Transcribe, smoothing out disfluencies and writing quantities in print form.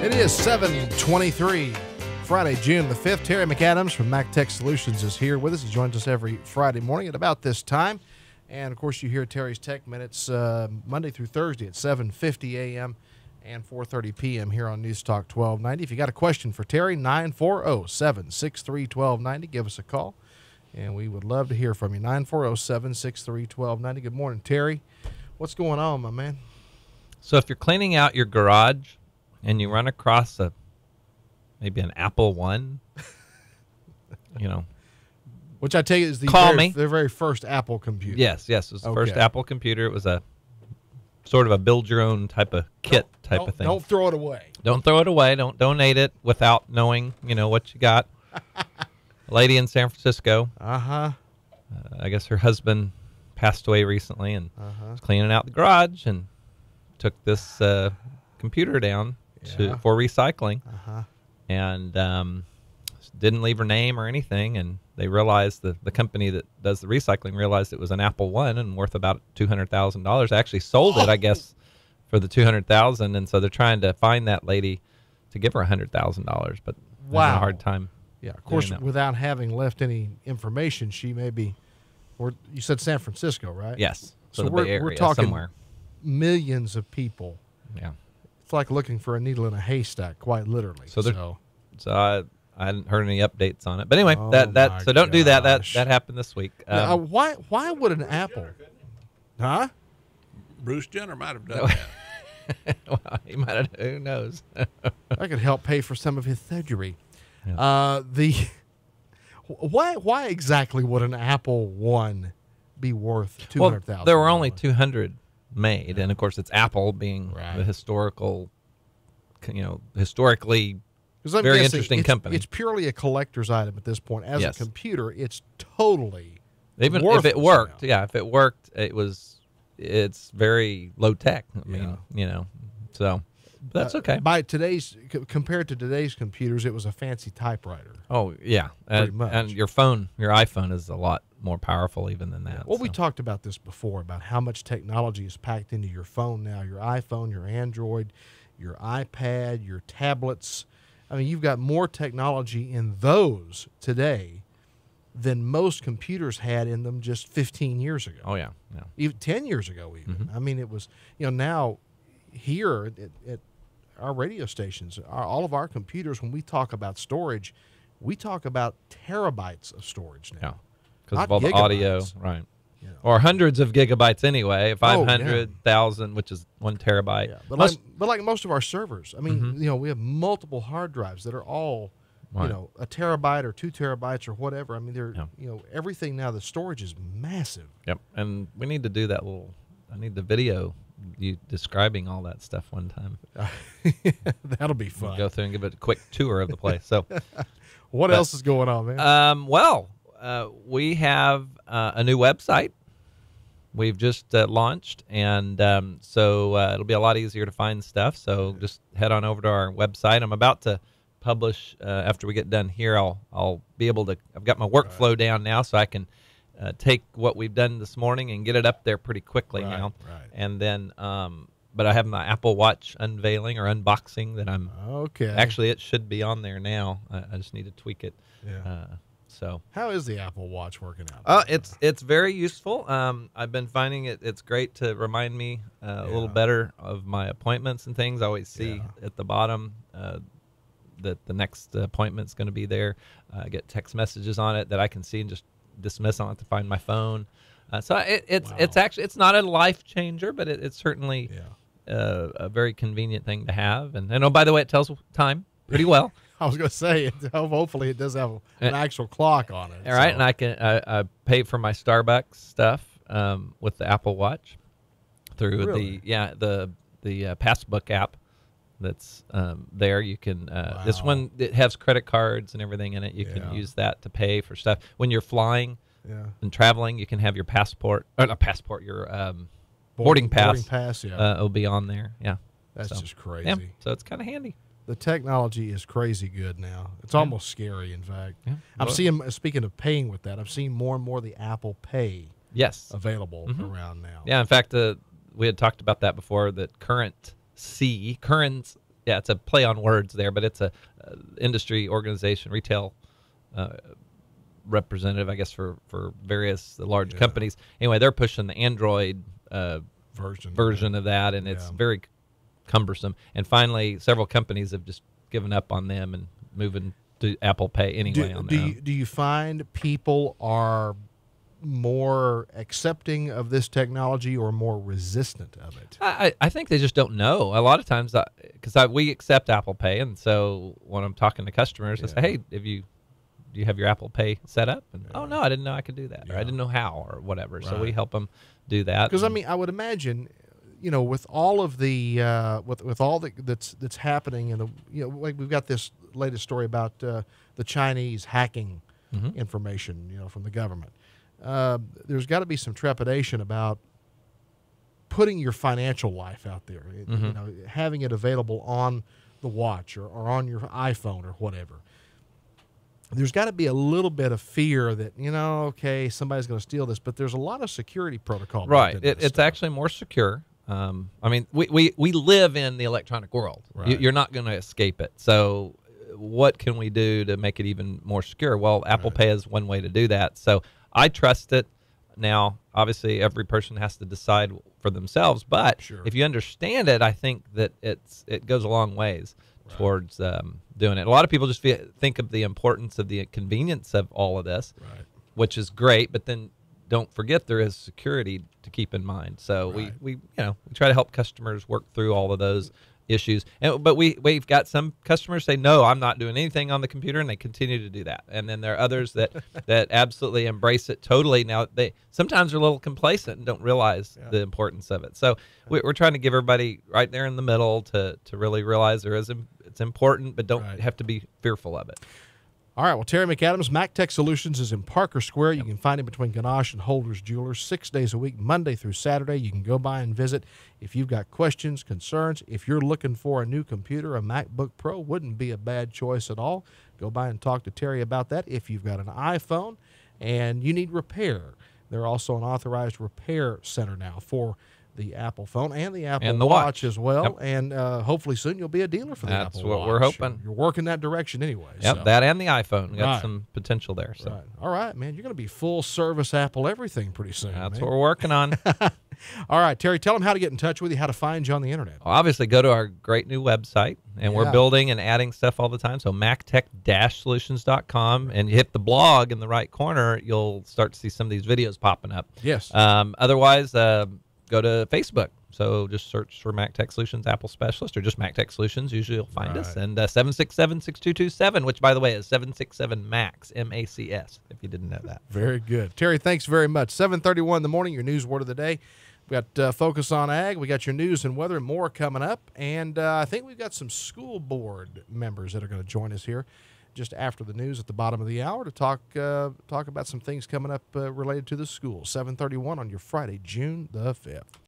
It is 7:23, Friday, June the 5th. Terry McAdams from MacTech Solutions is here with us. He joins us every Friday morning at about this time. And, of course, you hear Terry's Tech Minutes Monday through Thursday at 7:50 a.m. and 4:30 p.m. here on News Talk 1290. If you got a question for Terry, 940-763-1290. Give us a call, and we would love to hear from you. 940-763-1290. Good morning, Terry. What's going on, my man? So if you're cleaning out your garage and you run across maybe an Apple One, which I take it is the very first Apple computer. Yes, it was the first Apple computer. It was a sort of a build your own type of kit type of thing. Don't throw it away. Don't throw it away. Don't donate it without knowing, what you got. A lady in San Francisco. I guess her husband passed away recently and was cleaning out the garage and took this computer down for recycling, and didn't leave her name or anything. And they realized the company that does the recycling realized it was an Apple One and worth about $200,000. They actually sold it, I guess, for the $200,000, and so they're trying to find that lady to give her $100,000, but having a hard time. Yeah, of course, without having left any information, she may be. Or you said San Francisco, right? Yes. So the Bay Area, we're talking somewhere. Millions of people. Yeah. It's like looking for a needle in a haystack, quite literally. So I hadn't heard any updates on it. But anyway, so don't do that. That happened this week. Why would an Apple? Huh? Bruce Jenner might have done that. Well, he might have. Who knows? I could help pay for some of his surgery. Yeah. Why exactly would an Apple One be worth $200,000? Well, there were only 200 made, and of course, it's Apple being the historically very interesting company. It's purely a collector's item at this point. As a computer, it's totally even if it worked. Now. Yeah, if it worked, it's very low tech. I mean, so. That's okay. Compared to today's computers, it was a fancy typewriter. Oh yeah, pretty much. And your iPhone is a lot more powerful even than that. Well, we talked about this before about how much technology is packed into your phone now. Your iPhone, your Android, your iPad, your tablets. I mean, you've got more technology in those today than most computers had in them just 15 years ago. Oh yeah. Even 10 years ago even. I mean, it was now here at our radio stations, all of our computers, when we talk about storage, we talk about terabytes of storage now. Yeah, because of all the audio, right? Or hundreds of gigabytes anyway, 500,000, which is 1 terabyte. Yeah. But like most of our servers, I mean, we have multiple hard drives that are all, a terabyte or 2 terabytes or whatever. I mean, they're, everything now, the storage is massive. Yep, and we need to do that I need the video you describing all that stuff one time. That'll be fun. We'll go through and give it a quick tour of the place. So, what else is going on, man? We have a new website. We've just launched, and so it'll be a lot easier to find stuff. So just head on over to our website. I'm about to publish after we get done here. I'll be able to. I've got my workflow down now, so I can take what we've done this morning and get it up there pretty quickly now. Right. And then, but I have my Apple Watch unveiling or unboxing that I'm. Okay. Actually, it should be on there now. I just need to tweak it. Yeah. So. How is the Apple Watch working out? It's very useful. I've been finding it's great to remind me a little better of my appointments and things. I always see at the bottom that the next appointment's going to be there. I get text messages on it that I can see and just dismiss. I don't have to find my phone. So it's not a life changer, but it's certainly a very convenient thing to have. And by the way, it tells time pretty well. I was going to say, hopefully it does have an actual clock on it. All right, and I pay for my Starbucks stuff with the Apple Watch through the Passbook app that's there. You can this one, it has credit cards and everything in it. You can use that to pay for stuff when you're flying and traveling. You can have your passport, or not passport, your boarding pass. Boarding pass, it'll be on there. Yeah, that's just crazy. Yeah, so it's kind of handy. The technology is crazy good now. It's almost scary, in fact. Yeah. I'm seeing, speaking of paying with that, I'm seeing more and more the Apple Pay available around now. Yeah, in fact, we had talked about that before, that currency yeah, it's a play on words there, but it's a industry organization, retail representative, I guess, for various large companies. Anyway, they're pushing the Android version of that, and it's very cumbersome. And finally, several companies have just given up on them and moving to Apple Pay anyway. Do you find people are more accepting of this technology or more resistant of it? I think they just don't know. A lot of times, because we accept Apple Pay, and so when I'm talking to customers, I say, "Hey, do you have your Apple Pay set up?" And oh no, I didn't know I could do that, or I didn't know how, or whatever. So we help them do that. Because I mean, I would imagine, with all of the with all that's happening, and like we've got this latest story about the Chinese hacking information, from the government. There's got to be some trepidation about putting your financial life out there, having it available on the watch or on your iPhone or whatever. There's got to be a little bit of fear that, okay, somebody's going to steal this, but there's a lot of security protocol. Right. It's actually more secure. I mean, we live in the electronic world. Right. You're not going to escape it. So what can we do to make it even more secure? Well, Apple Pay is one way to do that. So I trust it. Now, obviously, every person has to decide for themselves, but if you understand it, I think that it goes a long ways towards doing it. A lot of people just think of the importance of the convenience of all of this, which is great, but then don't forget there is security to keep in mind. So we try to help customers work through all of those issues. But we've got some customers say, no, I'm not doing anything on the computer, and they continue to do that. And then there are others that absolutely embrace it totally. Now, they sometimes are a little complacent and don't realize the importance of it. So we're trying to give everybody right there in the middle to really realize it's important, but don't have to be fearful of it. All right, well, Terry McAdams, MacTech Solutions is in Parker Square. You can find him between Ganache and Holder's Jewelers 6 days a week, Monday through Saturday. You can go by and visit if you've got questions, concerns. If you're looking for a new computer, a MacBook Pro wouldn't be a bad choice at all. Go by and talk to Terry about that. If you've got an iPhone and you need repair, they're also an authorized repair center now for the Apple phone and the Apple Watch as well. Yep. And hopefully soon you'll be a dealer for the Apple Watch. That's what we're hoping. You're working that direction anyway. Yep, so. that and the iPhone. We got some potential there. So. All right, man. You're going to be full service Apple everything pretty soon. That's what we're working on. All right, Terry, tell them how to get in touch with you, how to find you on the internet. Well, obviously, go to our great new website, and we're building and adding stuff all the time. So MacTech-solutions.com, and you hit the blog in the right corner, you'll start to see some of these videos popping up. Yes. Otherwise, go to Facebook. So just search for MacTech Solutions Apple Specialist or just MacTech Solutions. Usually you'll find us. And 767-6227, which, by the way, is 767-MAX, M-A-C-S, if you didn't know that. Very good. Terry, thanks very much. 7:31 in the morning, your news word of the day. We got Focus on Ag. We got your news and weather and more coming up. And I think we've got some school board members that are going to join us here just after the news at the bottom of the hour to talk about some things coming up related to the schools. 7:31 on your Friday, June the 5th.